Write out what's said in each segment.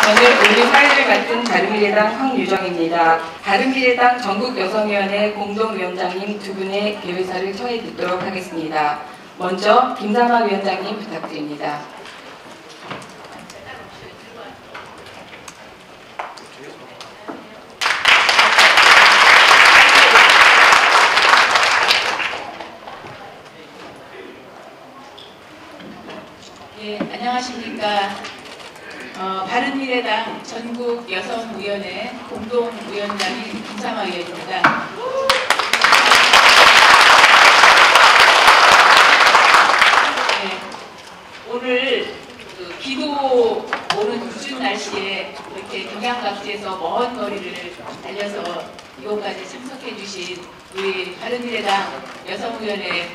저는 우리 사회를 맡은 바른미래당 황유정입니다. 바른미래당 전국여성위원회 공동위원장님 두 분의 개회사를 청해 듣도록 하겠습니다. 먼저 김삼아 위원장님 부탁드립니다. 예, 안녕하십니까. 바른미래당 전국여성위원회 공동위원장인 김삼아 위원입니다. 네, 오늘 비도 오는 궂은 날씨에 이렇게 경양각지에서 먼 거리를 달려서 이곳까지 참석해 주신 우리 바른미래당 여성위원회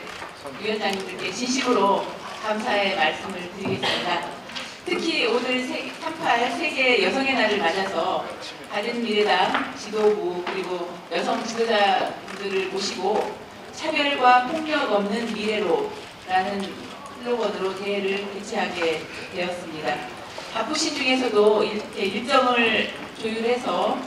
위원장님들께 진심으로 감사의 말씀을 드리겠습니다. 특히 오늘 38 세계 여성의 날을 맞아서 바른미래당 지도부 그리고 여성 지도자분들을 모시고 차별과 폭력 없는 미래로 라는 슬로건으로 대회를 개최하게 되었습니다. 바쁘신 중에서도 이렇게 일정을 조율해서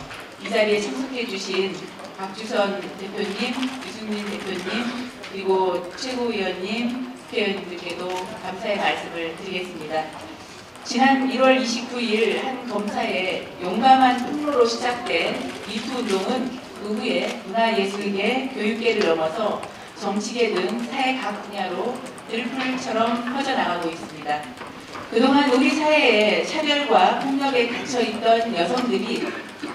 이 자리에 참석해 주신 박주선 대표님, 유승민 대표님, 그리고 최고위원님, 국회의원님들께도 감사의 말씀을 드리겠습니다. 지난 1월 29일 한 검사의 용감한 폭로로 시작된 미투 운동은 그 후에 문화예술계, 교육계를 넘어서 정치계 등 사회 각 분야로 들풀처럼 퍼져나가고 있습니다. 그동안 우리 사회에 차별과 폭력에 갇혀있던 여성들이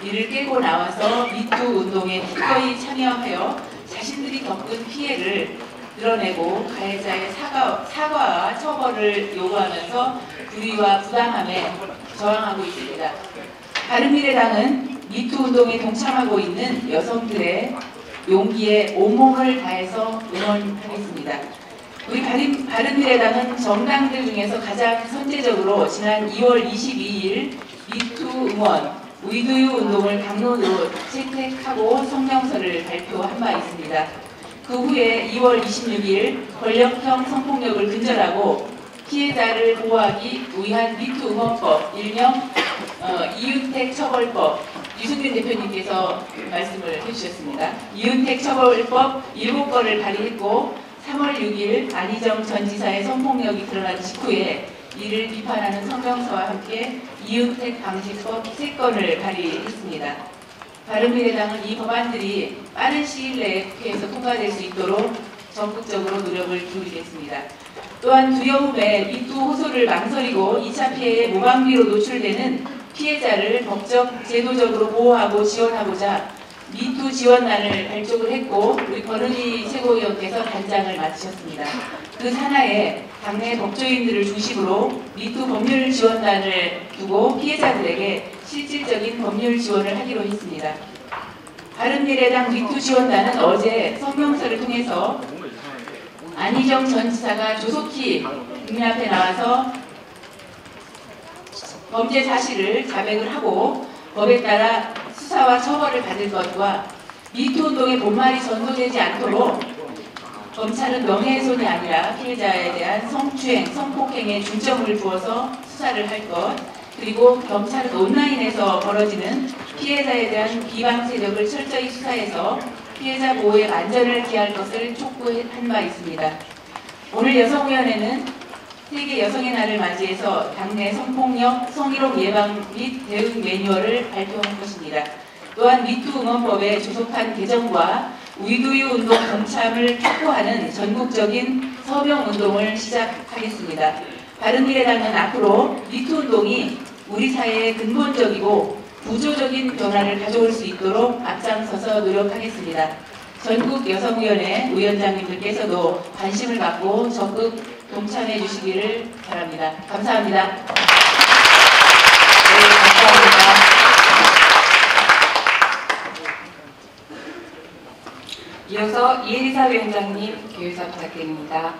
이를 깨고 나와서 미투 운동에 기꺼이 참여하여 자신들이 겪은 피해를 드러내고 가해자의 사과와 처벌을 요구하면서 불의와 부당함에 저항하고 있습니다. 바른미래당은 미투 운동에 동참하고 있는 여성들의 용기에 온몸을 다해서 응원하겠습니다. 우리 바른미래당은 정당들 중에서 가장 선제적으로 지난 2월 22일 미투 응원, 위두유 운동을 당론으로 채택하고 성명서를 발표한 바 있습니다. 그 후에 2월 26일 권력형 성폭력을 근절하고 피해자를 보호하기 위한 미투 응원법, 일명 이윤택 처벌법, 유승민 대표님께서 말씀을 해주셨습니다. 이윤택 처벌법 7건을 발의했고 3월 6일 안희정 전 지사의 성폭력이 드러난 직후에 이를 비판하는 성명서와 함께 이윤택 방지법 3건을 발의했습니다. 바른미래당은 이 법안들이 빠른 시일 내에 국회에서 통과될 수 있도록 적극적으로 노력을 기울이겠습니다. 또한 두려움에 미투 호소를 망설이고 2차 피해에 무방비로 노출되는 피해자를 법적, 제도적으로 보호하고 지원하고자 미투 지원단을 발족을 했고 우리 권은희 최고위원께서 단장을 맡으셨습니다. 그 산하에 당내 법조인들을 중심으로 미투 법률 지원단을 두고 피해자들에게 실질적인 법률 지원을 하기로 했습니다. 바른미래당 미투 지원단은 어제 성명서를 통해서 안희정 전 지사가 조속히 국민 앞에 나와서 범죄 사실을 자백을 하고 법에 따라 수사와 처벌을 받을 것과 미투 운동의 본말이 전소되지 않도록 검찰은 명예훼손이 아니라 피해자에 대한 성추행, 성폭행에 중점을 두어서 수사를 할 것, 그리고 경찰은 온라인에서 벌어지는 피해자에 대한 비방 세력을 철저히 수사해서 피해자 보호에 만전을 기할 것을 촉구한 바 있습니다. 오늘 여성위원회는 세계 여성의 날을 맞이해서 당내 성폭력, 성희롱 예방 및 대응 매뉴얼을 발표할 것입니다. 또한 미투 응원법의 조속한 개정과 위두유 운동 동참을 촉구하는 전국적인 서명 운동을 시작하겠습니다. 바른미래당은 앞으로 미투 운동이 우리 사회의 근본적이고 구조적인 변화를 가져올 수 있도록 앞장서서 노력하겠습니다. 전국여성위원회 위원장님들께서도 관심을 갖고 적극 동참해 주시기를 바랍니다. 감사합니다. 네, 감사합니다. 이어서 이혜리사 위원장님 개회사 부탁드립니다.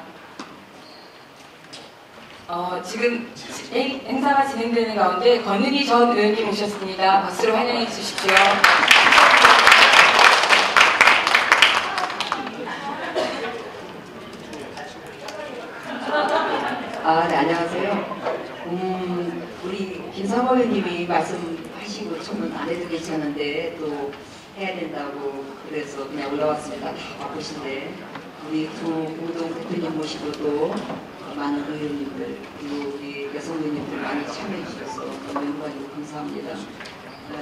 지금 행사가 진행되는 가운데 권은희 전 의원님 오셨습니다. 박수로 환영해 주십시오. 네, 안녕하세요. 우리 김상호 의원님이 말씀하시고 저는 안 해도 괜찮은데 또 해야 된다고 그래서 그냥 올라왔습니다. 다 바쁘신데 우리 두 공동 대표님 모시고 또 많은 의원님들 그리고 우리 여성 의원님들 많이 참여해 주셔서 너무 영광이고 감사합니다.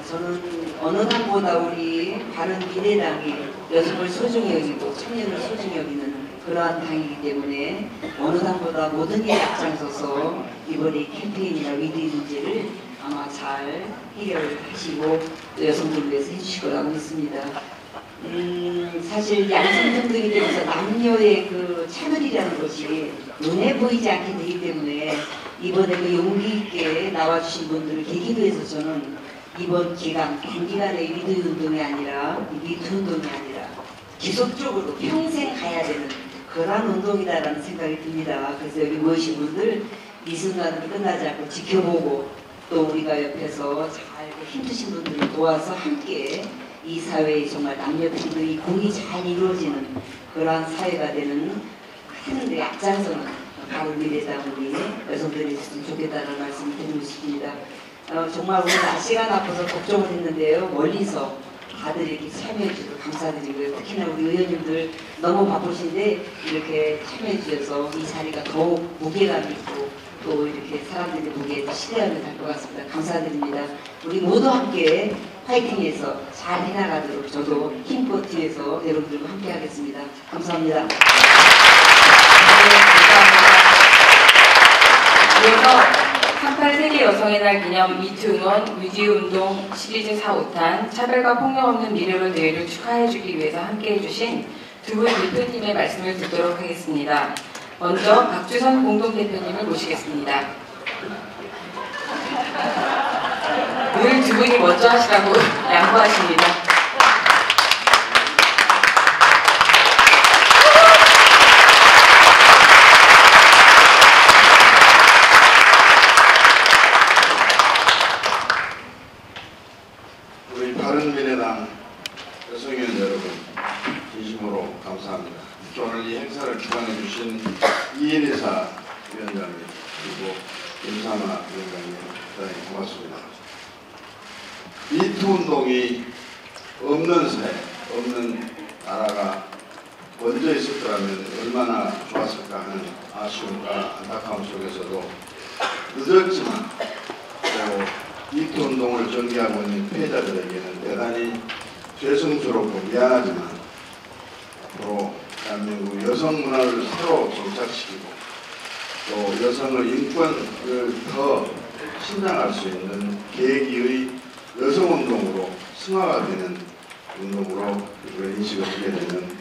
저는 어느 날보다 우리 바른미래당이 여성을 소중히 여기고 청년을 소중히 여기는 그러한 당이기 때문에 어느 당보다 모든 일에 앞장서서 이번에 캠페인이나 위기 문제를 아마 잘 해결하시고 여성들을 위해서 해주실 거라고 믿습니다. 사실 양성평등이 되면서 남녀의 그 차별이라는 것이 눈에 보이지 않게 되기 때문에 이번에 그 용기 있게 나와주신 분들을 계기로 해서 저는 이번 기간, 단기간의 미투 운동이 아니라 미투 운동이 아니라 지속적으로 평생 가야 되는 그러한 운동이다라는 생각이 듭니다. 그래서 여기 모이신 분들 이 순간을 끝나지 않고 지켜보고 또 우리가 옆에서 잘 힘드신 분들을 도와서 함께 이 사회에 정말 남녀평등이 공이 잘 이루어지는 그러한 사회가 되는 하는데 앞장서는 바른미래당 우리 여성들이 있으면 좋겠다는 말씀을 드리고 싶습니다. 정말 오늘 날씨가 나빠서 걱정을 했는데요. 멀리서 다들 이렇게 참여해 주셔서 감사드리고요. 특히나 우리 의원님들 너무 바쁘신데 이렇게 참여해 주셔서 이 자리가 더욱 무게감이 있고 또 이렇게 사람들이 보기에 신뢰하게 될 것 같습니다. 감사드립니다. 우리 모두 함께 파이팅해서 잘 해나가도록 저도 힘껏 뒤에서 여러분들과 함께 하겠습니다. 감사합니다. 네, 감사합니다. 이어서 38 세계 여성의 날 기념 미투 응원 위기운동 시리즈 4, 5탄 차별과 폭력 없는 미래로 대회를 축하해주기 위해서 함께해 주신 두 분 대표님의 말씀을 듣도록 하겠습니다. 먼저 박주선 공동대표님을 모시겠습니다. 늘 두 분이 먼저 하시라고 양보하십니다. 우리 바른미래당 여성위원 여러분 진심으로 감사합니다. 오늘 이 행사를 주관해 주신 이인희사 위원장님 그리고 김사나 위원장님 대단히 고맙습니다. 미투 운동이 없는 사회, 없는 나라가 먼저 있었더라면 얼마나 좋았을까 하는 아쉬움과 안타까움 속에서도 늦었지만 또 미투 운동을 전개하고 있는 피해자들에게는 대단히 죄송스럽고 미안하지만 앞으로 대한민국 여성 문화를 새로 정착시키고 또 여성의 인권을 더 신장할 수 있는 계기의 여성운동으로 승화가 되는 운동으로 이걸 인식을 하게 되는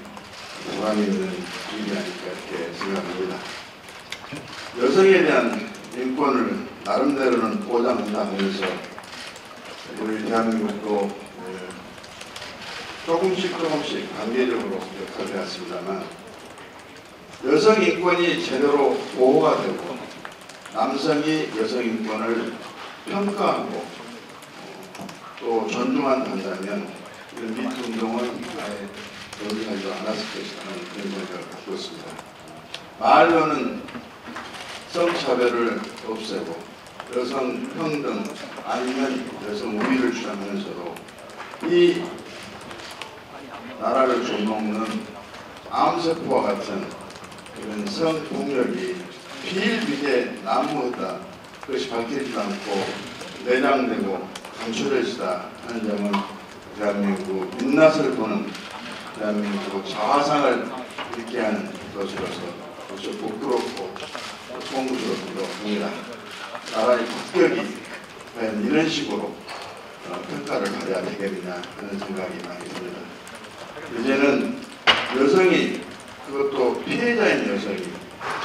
보람이 있는 일이 아닐까 이렇게 생각합니다. 여성에 대한 인권을 나름대로는 보장한다 하면서 우리 대한민국도 조금씩 단계적으로 역할을 해왔습니다만 여성 인권이 제대로 보호가 되고 남성이 여성 인권을 평가하고 또 존중한다면 이런 미투 운동은 아예 존중하지 않았을 것이라는 그런 생각을 갖고 있습니다. 말로는 성차별을 없애고 여성 평등 아니면 여성 우위를 주장하면서도 이 나라를 좀먹는 암세포와 같은 이런 성폭력이 비일비재 난무했다. 그것이 밝혀지지 않고 내장되고 감출해지다 하는 점은 대한민국 민낯을 보는 대한민국 자화상을 있게 하는 것으로서 아주 부끄럽고 송구스럽기도 합니다. 나라의 국격이 과연 이런 식으로 평가를 받아야 되겠느냐 하는 생각이 많이 듭니다. 이제는 여성이 그것도 피해자인 여성이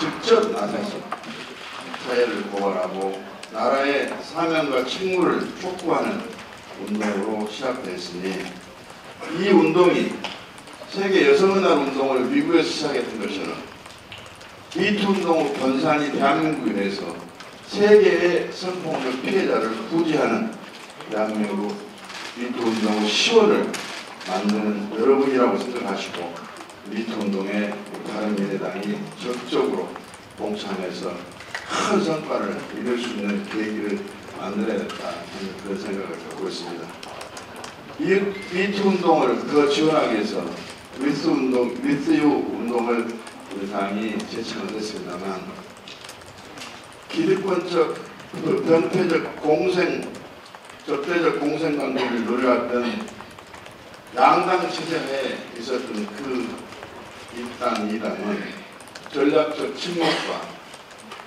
직접 나서서 사회를 고발하고 나라의 사명과 책무를 촉구하는 운동으로 시작됐으니 이 운동이 세계 여성의 날 운동을 미국에서 시작했던 것처럼 미투 운동의 번산이 대한민국에 대해서 세계의 성폭력 피해자를 구제하는 대한민국 미투 운동의 시원을 만드는 여러분이라고 생각하시고 미투 운동에 바른미래당이 적극적으로 동참해서 큰 성과를 이룰 수 있는 계기를 만들어야겠다 하는 그런 생각을 갖고 있습니다. 이 미투 운동을 더 지원하기 위해서 위스유 운동을 우리 당이 제청을 했습니다만 기득권적, 병폐적 적대적 공생 관계를 노려왔던 양당 체제에 있었던 그 입당, 이당은 전략적 침묵과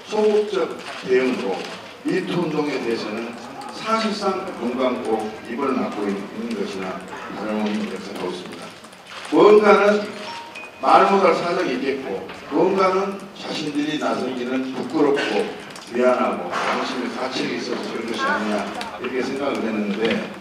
소극적 대응으로 미투 운동에 대해서는 사실상 눈 감고 입을 막고 있는 것이나 다름없는 것을 있습니다. 무언가는 말 못할 사정이 있겠고 무언가는 자신들이 나서기는 부끄럽고 미안하고 양심의 가책이 있어서 그런 것이 아니냐 이렇게 생각을 했는데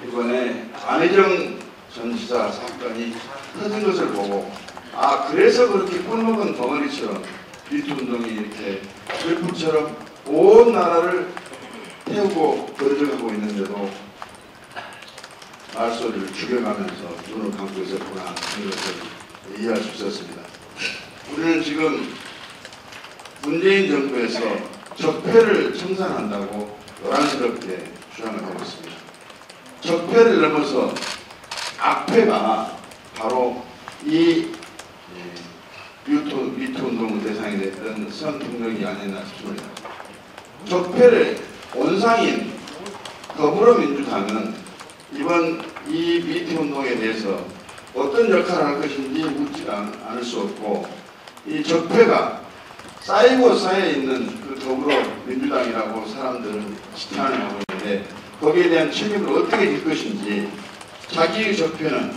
이번에 안희정 전 지사 사건이 터진 것을 보고 아 그래서 그렇게 꿀먹은 덩어리처럼 미투 운동이 이렇게 들불처럼 온 나라를 태우고 거들어가고 있는데도 말소리를 죽여가면서 눈을 감고 있었구나 하는 것을 이해할 수 있었습니다. 우리는 지금 문재인 정부에서 적폐를 청산한다고 요란스럽게 주장을 하고 있습니다. 적폐를 넘어서 악폐가 바로 이 미투 운동 대상이 됐던 성폭력이 아니나 싶습니다. 적폐를 원상인 더불어민주당은 이번 이 미투 운동에 대해서 어떤 역할을 할 것인지 묻지가 않을 수 없고 이 적폐가 쌓이고 쌓여 있는 그 더불어민주당이라고 사람들은 지탄을 하고 있는데 거기에 대한 책임을 어떻게 질 것인지 자기의 적폐는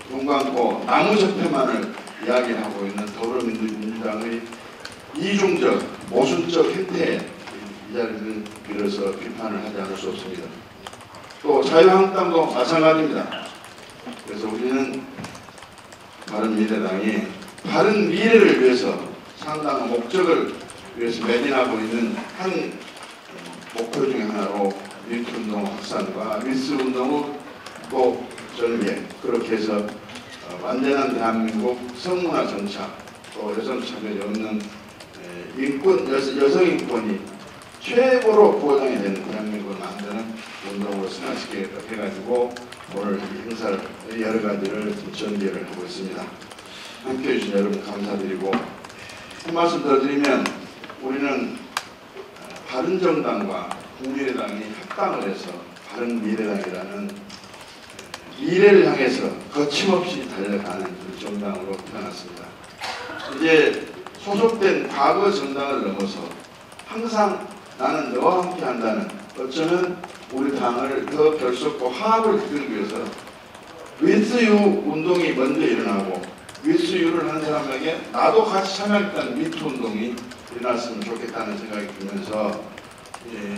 눈 감고 나무 적폐만을 이야기하고 있는 더불어민주당의 이중적 모순적 행태에 이 자리를 빌어서 비판을 하지 않을 수 없습니다. 또 자유한국당도 마찬가지입니다. 그래서 우리는 바른미래당이 바른 미래를 위해서 상당한 목적을 위해서 매진하고 있는 한 목표 중에 하나로 미투운동 확산과 미스운동의 꼭 전개 그렇게 해서 완전한 대한민국 성문화 정착 또 여성 차별이 없는 인권 여성 인권이 최고로 보장이 되는 대한민국을 만드는 운동으로 승화시키겠다 해가지고 오늘 이 행사를 여러 가지를 전개를 하고 있습니다. 함께 해주신 여러분 감사드리고 한 말씀 더 드리면 우리는 바른정당과 국민의당이 합당을 해서 바른미래당이라는 미래를 향해서 거침없이 달려가는 그 정당으로 태어났습니다. 이제 소속된 과거 정당을 넘어서 항상 나는 너와 함께 한다는 어쩌면 우리 당을 더 결속고 화합을 이끌기 위해서 위스유 운동이 먼저 일어나고 위스유를 하는 사람에게 나도 같이 참여했다는 미투 운동이 일어났으면 좋겠다는 생각이 들면서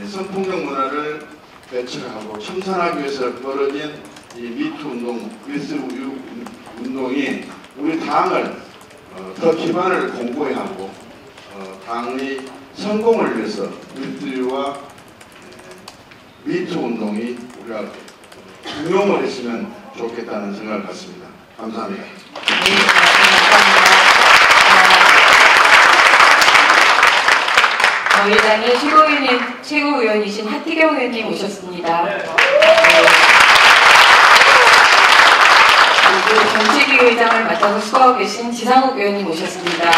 성폭력 문화를 배척하고 청산하기 위해서 벌어진 이 미투 운동, 위스유 운동이 우리 당을 더 기반을 공고히 하고 당의 성공을 위해서 위스유와 미투 운동이 우리가 응용을 했으면 좋겠다는 생각을 갖습니다. 감사합니다. 네, 감사합니다. 저희 당의 최고위원이신 하태경 의원님 오셨습니다. 그리고 정책위 의장을 맡아서 수고하고 계신 지상욱 의원님 오셨습니다.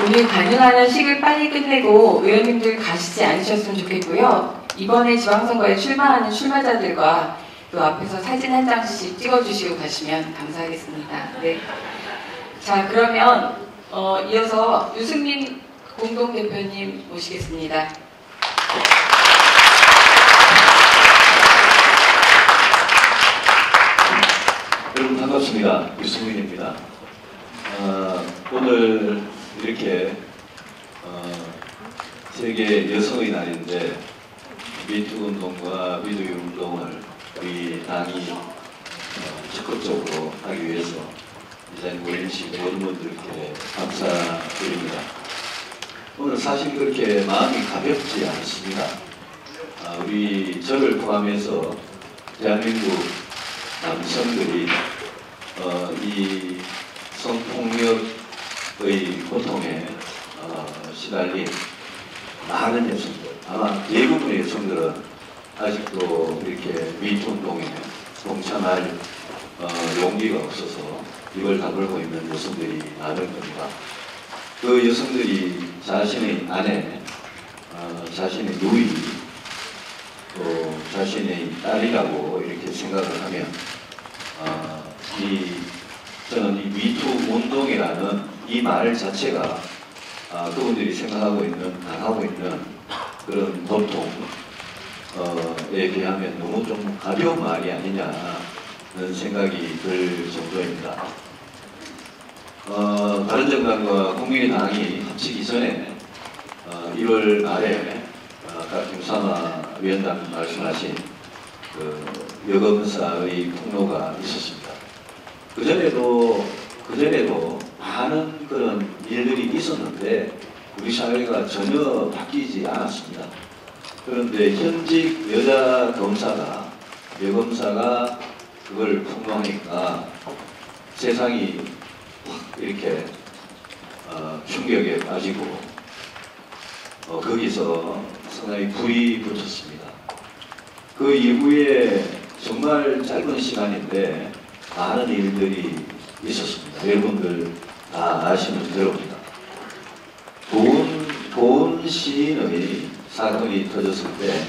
오늘 가능한 식을 빨리 끝내고 의원님들 가시지 않으셨으면 좋겠고요. 이번에 지방선거에 출마하는 출마자들과 또 앞에서 사진 한 장씩 찍어주시고 가시면 감사하겠습니다. 네. 자, 그러면 이어서 유승민 공동대표님 모시겠습니다. 여러분 반갑습니다. 유승민입니다. 오늘 이렇게 세계 여성의 날인데 미투 운동과 위드유 운동을 우리 당이 적극적으로 하기 위해서 이 자리에 모여주신 모든 분들께 감사드립니다. 오늘 사실 그렇게 마음이 가볍지 않습니다. 우리 저를 포함해서 대한민국 남성들이 이 성폭력 고통에 시달린 많은 여성들, 아마 대부분의 여성들은 아직도 이렇게 미투 운동에 동참할 용기가 없어서 입을 다물고 있는 여성들이 많을 겁니다. 그 여성들이 자신의 아내, 자신의 누이, 또 자신의 딸이라고 이렇게 생각을 하면 저는 이 미투 운동이라는 이 말 자체가 그분들이 생각하고 있는, 당하고 있는 그런 고통에 비하면 너무 좀 가벼운 말이 아니냐는 생각이 들 정도입니다. 바른정당과 국민의당이 합치기 전에 1월 말에 아까 김삼아 위원장 말씀하신 그 여검사의 폭로가 있었습니다. 그전에도 많은 그런 일들이 있었는데 우리 사회가 전혀 바뀌지 않았습니다. 그런데 현직 여자 검사가, 여검사가 그걸 폭로하니까 세상이 확 이렇게 충격에 빠지고 거기서 상당히 불이 붙었습니다. 그 이후에 정말 짧은 시간인데 많은 일들이 있었습니다. 여러분들 다 아시는 대로입니다. 고은 시인의 사건이 터졌을 때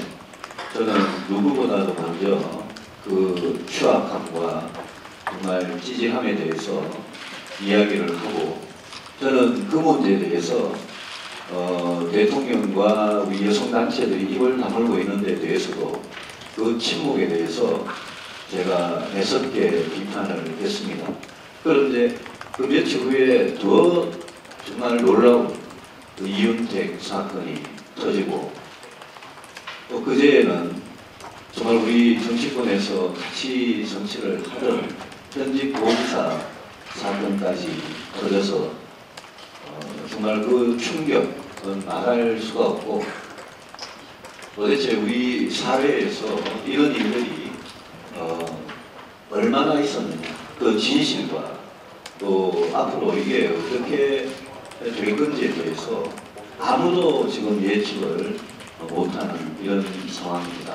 저는 누구보다도 먼저 그 추악함과 정말 찌질함에 대해서 이야기를 하고, 저는 그 문제에 대해서 대통령과 우리 여성단체들이 입을 다물고 있는 데 대해서도 그 침묵에 대해서 제가 매섭게 비판을 했습니다. 그런데 그 며칠 후에 더 정말 놀라운 그 이윤택 사건이 터지고, 또 그제는 정말 우리 정치권에서 같이 정치를 하던 현직 보험사 사건까지 터져서 정말 그 충격은 말할 수가 없고, 도대체 우리 사회에서 이런 일들이 얼마나 있었느냐, 그 진실과 또 앞으로 이게 어떻게 될 건지에 대해서 아무도 지금 예측을 못하는 이런 상황입니다.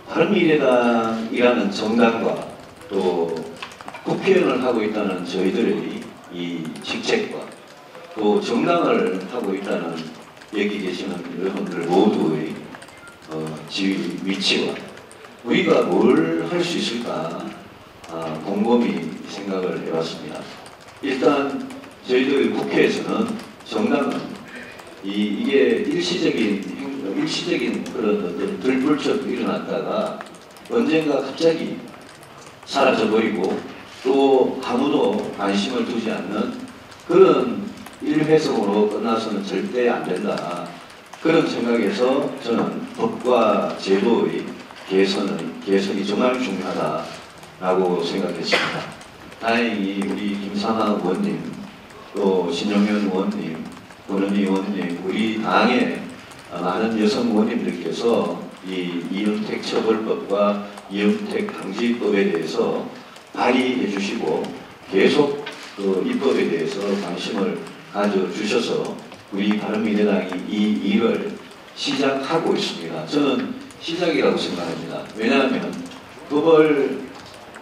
바른미래당이라는 정당과 또 국회의원을 하고 있다는 저희들의 이 직책과 또 정당을 하고 있다는 여기 계시는 여러분들 모두의 지위, 위치와 우리가 뭘 할 수 있을까 곰곰이 생각을 해봤습니다. 일단 저희들 국회에서는 정당은 이게 일시적인 그런 어떤 들불처럼 일어났다가 언젠가 갑자기 사라져버리고 또 아무도 관심을 두지 않는 그런 일회성으로 끝나서는 절대 안 된다. 그런 생각에서 저는 법과 제도의 개선이 정말 중요하다라고 생각했습니다. 다행히 우리 김상하 의원님, 또 신영현 의원님, 권은희 의원님, 우리 당의 많은 여성 의원님들께서 이 이윤택 처벌법과 이윤택 방지법에 대해서 발의해 주시고 계속 그 입법에 대해서 관심을 가져주셔서 우리 바른미래당이 이 일을 시작하고 있습니다. 저는 시작이라고 생각합니다. 왜냐하면 법을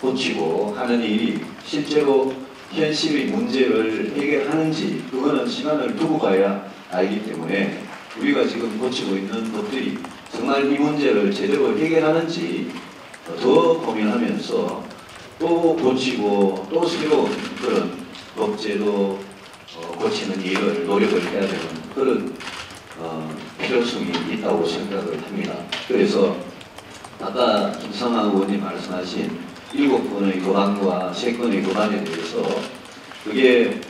고치고 하는 일이 실제로 현실의 문제를 해결하는지 그거는 시간을 두고 가야 알기 때문에 우리가 지금 고치고 있는 것들이 정말 이 문제를 제대로 해결하는지 더 고민하면서 또 고치고 또 새로운 그런 법제도 고치는 일을 노력을 해야 되는 그런 필요성이 있다고 생각을 합니다. 그래서 아까 김상하 의원님 말씀하신 7건의 법안과 3건의 법안에 대해서 그게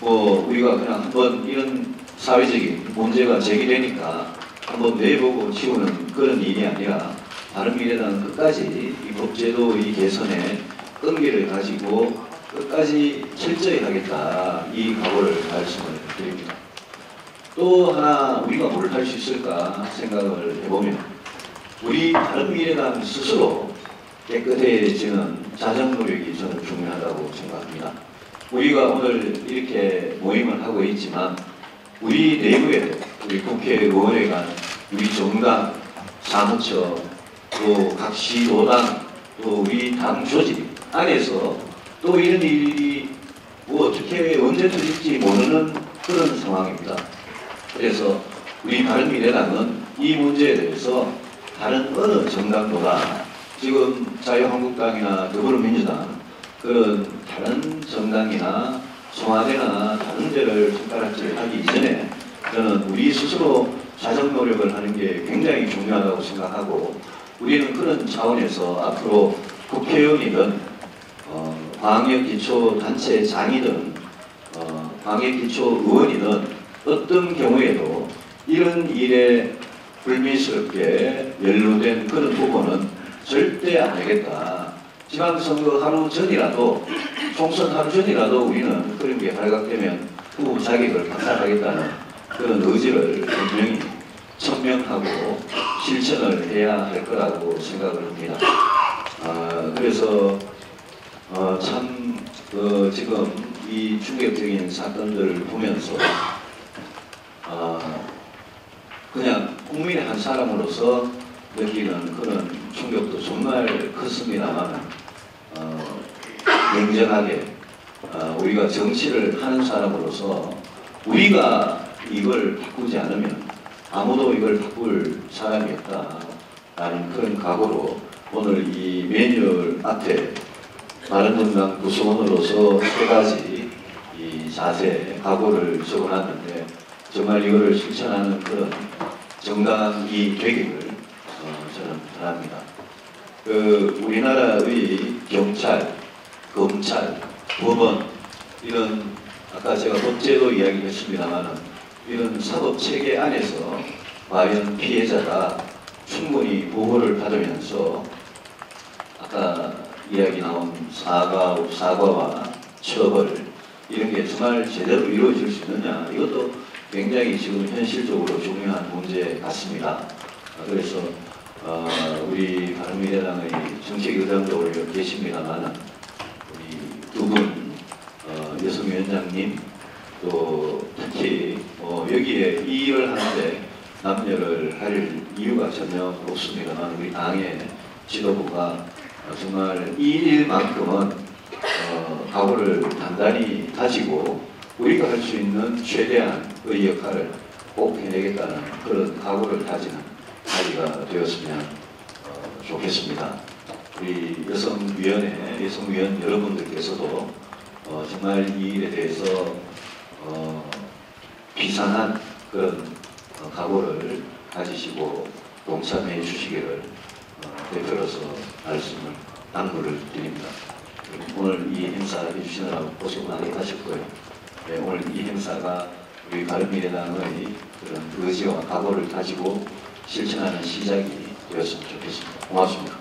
우리가 그냥 한번 이런 사회적인 문제가 제기되니까 한번 내보고 치우는 그런 일이 아니라 바른미래당은 끝까지 이 법제도의 개선에 끈기를 가지고 끝까지 철저히 하겠다, 이 각오를 말씀을 드립니다. 또 하나 우리가 뭘 할 수 있을까 생각을 해보면 우리 바른미래당 스스로 깨끗해지는 자정 노력이 저는 중요하다고 생각합니다. 우리가 오늘 이렇게 모임을 하고 있지만 우리 내부에 우리 국회의원회관, 우리 정당, 사무처, 또 각 시도당, 또 우리 당 조직 안에서 또 이런 일이 뭐 어떻게 언제 터질지 모르는 그런 상황입니다. 그래서 우리 바른미래당은 이 문제에 대해서 다른 어느 정당보다 지금 자유한국당이나 더불어민주당 그런 다른 정당이나 청와대나 다른 데를 손가락질하기 이전에 저는 우리 스스로 자정 노력을 하는 게 굉장히 중요하다고 생각하고 우리는 그런 차원에서 앞으로 국회의원이든 광역기초단체장이든 광역기초의원이든 어떤 경우에도 이런 일에 불미스럽게 연루된 그런 부분은 절대 안 되겠다. 지방선거 하루 전이라도 총선 하루 전이라도 우리는 그런 게 발각되면 후보 자격을 박탈하겠다는 그런 의지를 분명히 천명하고 실천을 해야 할 거라고 생각을 합니다. 그래서 참 지금 이 충격적인 사건들을 보면서 그냥 국민의 한 사람으로서 느끼는 그런 충격도 정말 컸습니다만 냉정하게 우리가 정치를 하는 사람으로서 우리가 이걸 바꾸지 않으면 아무도 이걸 바꿀 사람이 없다라는 그런 각오로 오늘 이 매뉴얼 앞에 바른정당 구성원으로서 세 가지 이 자세, 각오를 적어놨는데 정말 이거를 실천하는 그런 정당이 되기를 저는 바랍니다. 우리나라의 경찰, 검찰, 법원 이런 아까 제가 법제도 이야기했습니다만은 이런 사법 체계 안에서 과연 피해자가 충분히 보호를 받으면서 아까 이야기 나온 사과와 처벌 이런 게 정말 제대로 이루어질 수 있느냐 이것도 굉장히 지금 현실적으로 중요한 문제 같습니다. 그래서 우리 바른미래당의 정책 의장도 계십니다만 우리 두 분 여성위원장님 또 특히 여기에 이 일을 하는데 남녀를 할 이유가 전혀 없습니다만 우리 당의 지도부가 정말 이 일만큼은 각오를 단단히 다지고 우리가 할 수 있는 최대한의 역할을 꼭 해내겠다는 그런 각오를 다지는 자리가 되었으면 좋겠습니다. 우리 여성위원 여러분들께서도 정말 이 일에 대해서 비상한 그런 각오를 가지시고 동참해 주시기를 대표로서 말씀을 당부를 드립니다. 오늘 이 행사 해주시느라고 고생 많이 하셨고요. 네, 오늘 이 행사가 우리 바른미래당의 그런 의지와 각오를 가지고 실천하는 시작이 되었으면 좋겠습니다. 고맙습니다.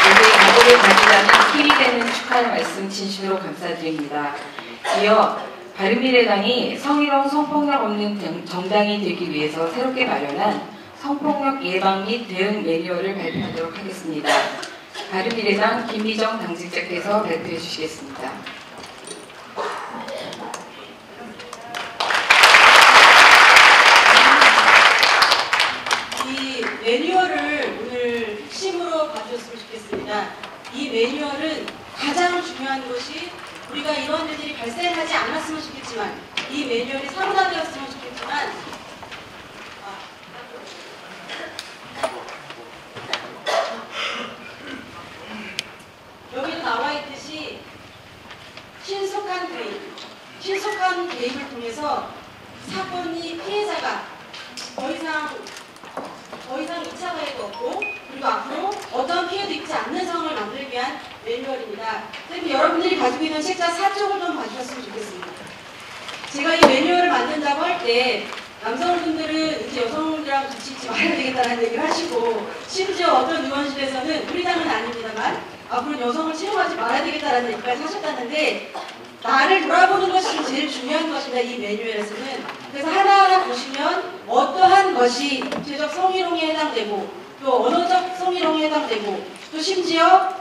우리의 각오를 가지자는 힘이 되는 축하의 말씀 진심으로 감사드립니다. 이어 바른미래당이 성희롱, 성폭력 없는 정당이 되기 위해서 새롭게 마련한 성폭력 예방 및 대응 매뉴얼을 발표하도록 하겠습니다. 바른미래당 김미정 당직자께서 발표해 주시겠습니다. 이 매뉴얼을 오늘 핵심으로 봐주셨으면 좋겠습니다. 이 매뉴얼은 가장 중요한 것이 우리가 이런 일들이 발생하지 않았으면 좋겠지만 이 매뉴얼이 사문화되었으면 좋겠지만 여기도 나와 있듯이 신속한 개입을 통해서 사건이 피해자가 더 이상 2차 가해도 없고 그리고 앞으로 어떤 피해도 입지 않는 상황을 만들기 위한 매뉴얼입니다. 그리고 여러분들이 가지고 있는 책자 4쪽을 좀 봐주셨으면 좋겠습니다. 제가 이 매뉴얼을 만든다고 할 때 남성분들은 이제 여성들하고 같이 있지 말아야 되겠다는 얘기를 하시고 심지어 어떤 의원실에서는 우리 당은 아닙니다만 앞으로 여성을 채용하지 말아야 되겠다는 얘기까지 하셨다는데 나를 돌아보는 것이 제일 중요한 것입니다. 이 매뉴얼에서는. 그래서 하나하나 보시면 어떠한 것이 구체적 성희롱에 해당되고 또 언어적 성희롱에 해당되고 또 심지어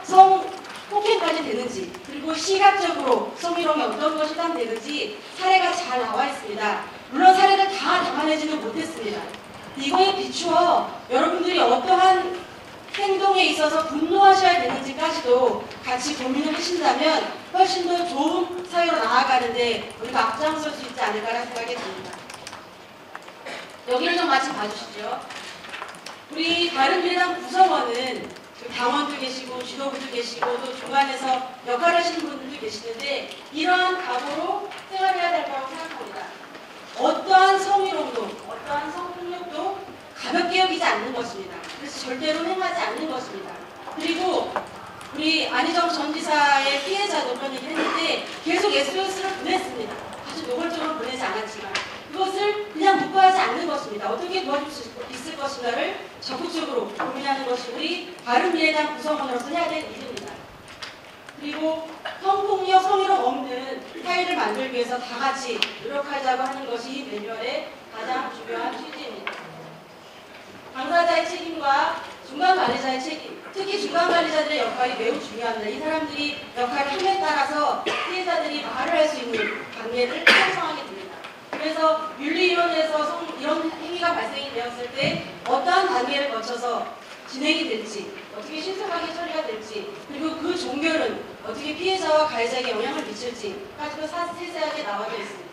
폭행까지 되는지, 그리고 시각적으로 성희롱이 어떤 것이 해당되는지 사례가 잘 나와 있습니다. 물론 사례를 다 담아내지는 못했습니다. 이거에 비추어 여러분들이 어떠한 행동에 있어서 분노하셔야 되는지까지도 같이 고민을 하신다면 훨씬 더 좋은 사회로 나아가는데 우리가 앞장설 수 있지 않을까라는 생각이 듭니다. 여기를 좀 마침 봐주시죠. 우리 바른미래당 구성원은 당원도 계시고 지도부도 계시고 또 중간에서 역할을 하시는 분들도 계시는데 이러한 각오로 생활해야 될 거라고 생각합니다. 어떠한 성희롱도 어떠한 성폭력도 가볍게 여기지 않는 것입니다. 그래서 절대로 행하지 않는 것입니다. 그리고 우리 안희정 전 지사의 피해자도 그런 얘기를 했는데 계속 SOS를 보냈습니다. 아주 노골적으로 보내지 않았지만 그것을 그냥 묵과하지 않는 것입니다. 어떻게 도와줄 수 있을 것인가를 적극적으로 고민하는 것이 우리 바른미래당 구성원으로서 해야 될 일입니다. 그리고 성폭력, 성희롱 없는 사회를 만들기 위해서 다 같이 노력하자고 하는 것이 이 매뉴얼의 가장 중요한 취지입니다. 당사자의 책임과 중간관리자의 책임, 특히 중간관리자들의 역할이 매우 중요합니다. 이 사람들이 역할을 함에 따라서 피해자들이 말을 할 수 있는 관계를 형성하게 됩니다. 그래서 윤리위원회에서 이런 행위가 발생이 되었을 때 어떠한 단계를 거쳐서 진행이 될지, 어떻게 신속하게 처리가 될지, 그리고 그 종결은 어떻게 피해자와 가해자에게 영향을 미칠지까지도 세세하게 나와져 있습니다.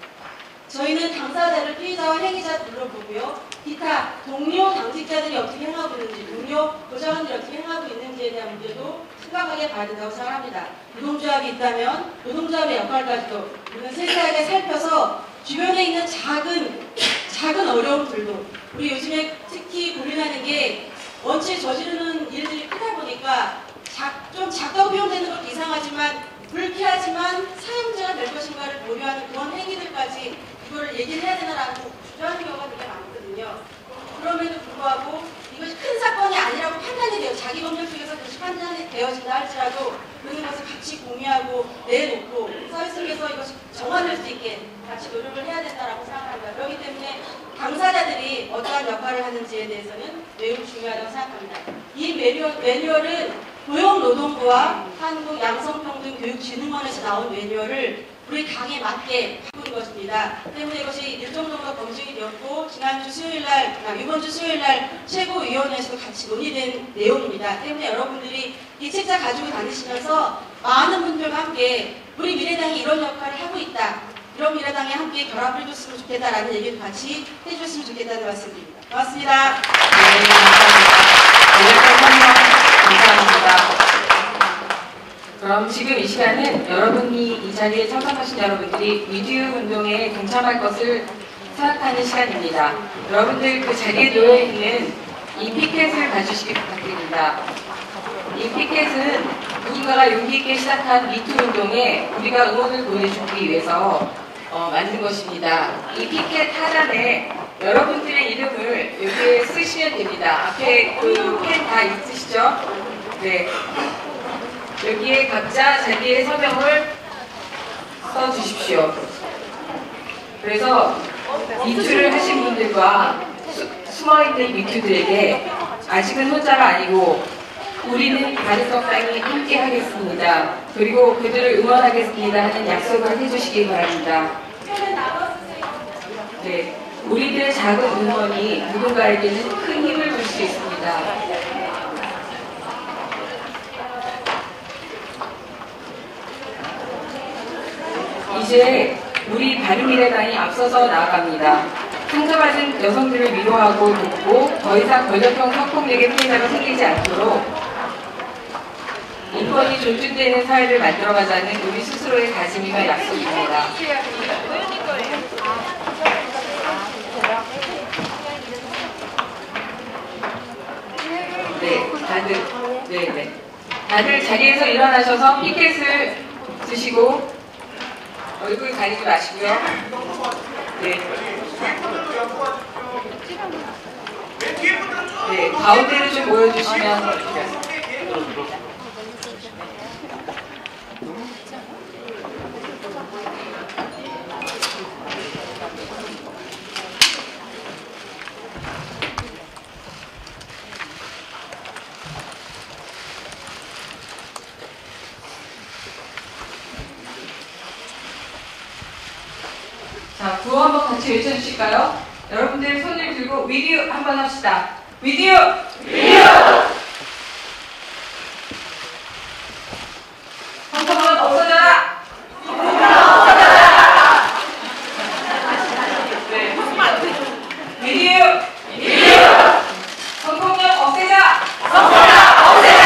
저희는 당사자를 피해자와 행위자 둘러보고요. 기타 동료 당직자들이 어떻게 행하고 있는지, 동료 보좌관들이 어떻게 행하고 있는지에 대한 문제도 심각하게 봐야 된다고 생각합니다. 노동조합이 있다면 노동조합의 역할까지도 우리는 세세하게 살펴서 주변에 있는 작은 어려움들도 우리 요즘에 특히 고민하는 게 원체 저지르는 일들이 크다 보니까 좀 작다고 표현되는 것도 이상하지만 불쾌하지만 사용자가 될 것인가를 고려하는 그런 행위들까지 이걸 얘기를 해야 되나라고 주저하는 경우가 되게 많거든요. 그럼에도 불구하고 이것이 큰 사건이 아니라고 판단이 돼요. 자기 법률 속에서 그것이 판단이 되어진다 할지라도 그런 것을 같이 공유하고 내놓고 사회 속에서 이것이 정화될 수 있게 같이 노력을 해야 된다고 생각합니다. 그렇기 때문에 당사자들이 어떠한 역할을 하는지에 대해서는 매우 중요하다고 생각합니다. 이 매뉴얼은 고용노동부와 한국양성평등교육진흥원에서 나온 매뉴얼을 우리 당에 맞게 바꾼 것입니다. 때문에 이것이 일정 정도 검증이 되었고 이번 주 수요일 날 최고위원회에서도 같이 논의된 내용입니다. 때문에 여러분들이 이 책자 가지고 다니시면서 많은 분들과 함께 우리 미래당이 이런 역할을 하고 있다, 이런 미래당에 함께 결합을 해줬으면 좋겠다라는 얘기를 같이 해주셨으면 좋겠다는 말씀드립니다. 고맙습니다. 네, 감사합니다. 그럼 지금 이 시간은 여러분이 이 자리에 참석하신 여러분들이 미투 운동에 동참할 것을 생각하는 시간입니다. 여러분들 그 자리에 놓여있는 이 피켓을 봐주시기 부탁드립니다. 이 피켓은 누군가가 용기 있게 시작한 미투 운동에 우리가 응원을 보내주기 위해서 만든 것입니다. 이 피켓 하단에 여러분들의 이름을 여기에 쓰시면 됩니다. 앞에 그 펜 다 있으시죠? 네. 여기에 각자 자기의 서명을 써주십시오. 그래서 미투를 하신 분들과 숨어있는 미투들에게 아직은 혼자가 아니고 우리는 바른정당이 함께 하겠습니다. 그리고 그들을 응원하겠습니다 하는 약속을 해주시기 바랍니다. 네, 우리들의 작은 응원이 누군가에게는 큰 힘을 줄 수 있습니다. 이제 우리 바른미래당이 앞서서 나아갑니다. 상처받은 여성들을 위로하고 돕고 더 이상 권력형 성폭력의 피해자가 생기지 않도록 인권이 존중되는 사회를 만들어가자는 우리 스스로의 다짐이며 약속입니다. 다들 자리에서 일어나셔서 피켓을 드시고 얼굴 가리지 마시고요. 네. 네, 가운데로 좀 모여주시면 좋겠습니다. 자, 구호 한번 같이 외쳐주실까요? 여러분들 손을 들고 With you 한번 합시다. With you! With you! 성공은 없어져라! 네. With you! With you! 성폭력 없애자! 성폭력 없애자!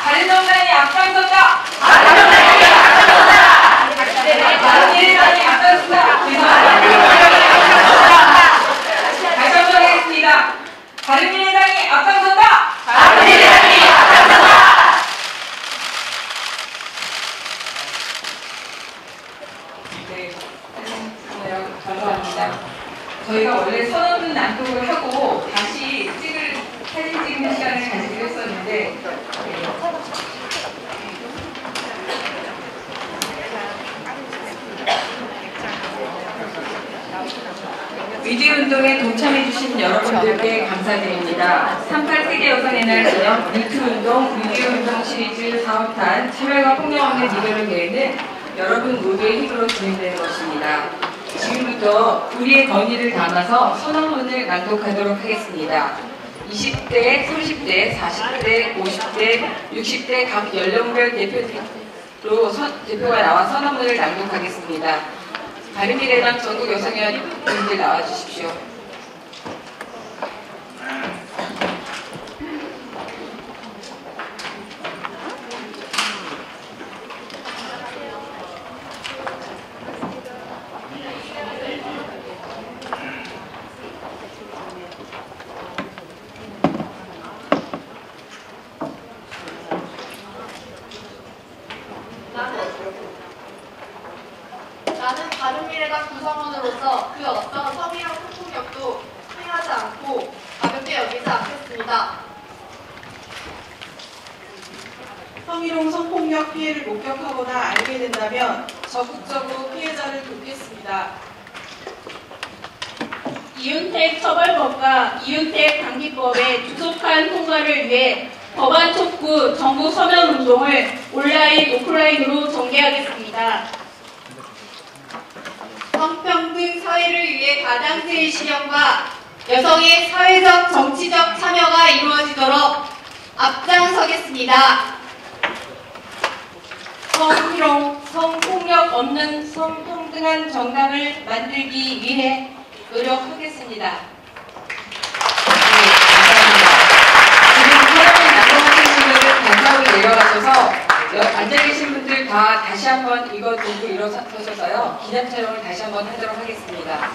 다른 정당이 앞장선다! 다른 정당이 앞장선다! 다른 일당이 앞장선다! 다시 한번 하겠습니다. 다른 일당이 앞장선다! 다른 일당이 앞장선다! 네, 감사합니다. 저희가 원래 선언문 낭독을 하고 다시 사진 찍는 시간을 가지기로 했었는데 위드 운동에 동참해주신 여러분들께 감사드립니다. 38 세계 여성의 날 기념 미투 운동, 위드 운동 시리즈 4호탄 차별과 폭력 없는 미래를 계획은 여러분 모두의 힘으로 진행되는 것입니다. 지금부터 우리의 권위를 담아서 선언문을 낭독하도록 하겠습니다. 20대, 30대, 40대, 50대, 60대 각 연령별 대표가 나와 선언문을 낭독하겠습니다. 바른미래당 전국 여성위원님들 나와주십시오. 나는 바른미래당 구성원으로서 그 어떤 성희롱 폭력도 행하지 않고 가볍게 여기지 않겠습니다. 성희롱 성폭력 피해를 목격하거나 알게 된다면 적극적으로 피해자를 돕겠습니다. 이윤택 처벌법과 이윤택 방지법의 조속한 통과를 위해 법안 촉구 전국 서면 운동을 온라인, 오프라인으로 전개하겠습니다. 성평등 사회를 위해 다당제의 실현과 여성의 사회적 정치적 참여가 이루어지도록 앞장서겠습니다. 성희롱, 성폭력 없는 성평등한 정당을 만들기 위해 노력하겠습니다. 지금 사람을 낭독하신 분들은 단상으로 내려가셔서 앉아 계신 분들 다 다시 한번 이거 들고 일어서셔서요. 기념 촬영을 다시 한번 하도록 하겠습니다.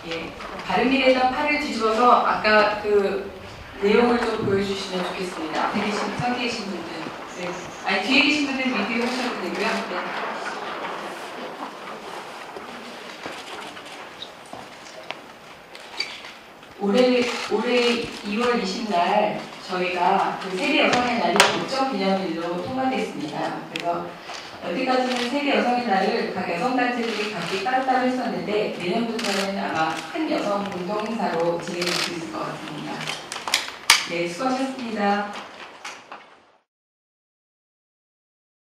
예, 바른미래당 팔을 뒤집어서 아까 그 내용을 좀 보여주시면 좋겠습니다. 앞에 계신, 서기 계신 분들, 네. 아니 뒤에 계신 분들 리뷰 하셔도 되고요. 네. 올해 2월 20일 저희가 그 세계 여성의 날이 국정 기념일로 통과됐습니다. 그래서 여태까지는 세계 여성의 날을 각 여성단체들이 각기 따로따로 했었는데 내년부터는 아마 큰 여성 공동 행사로 진행될 수 있을 것 같습니다. 네, 수고하셨습니다.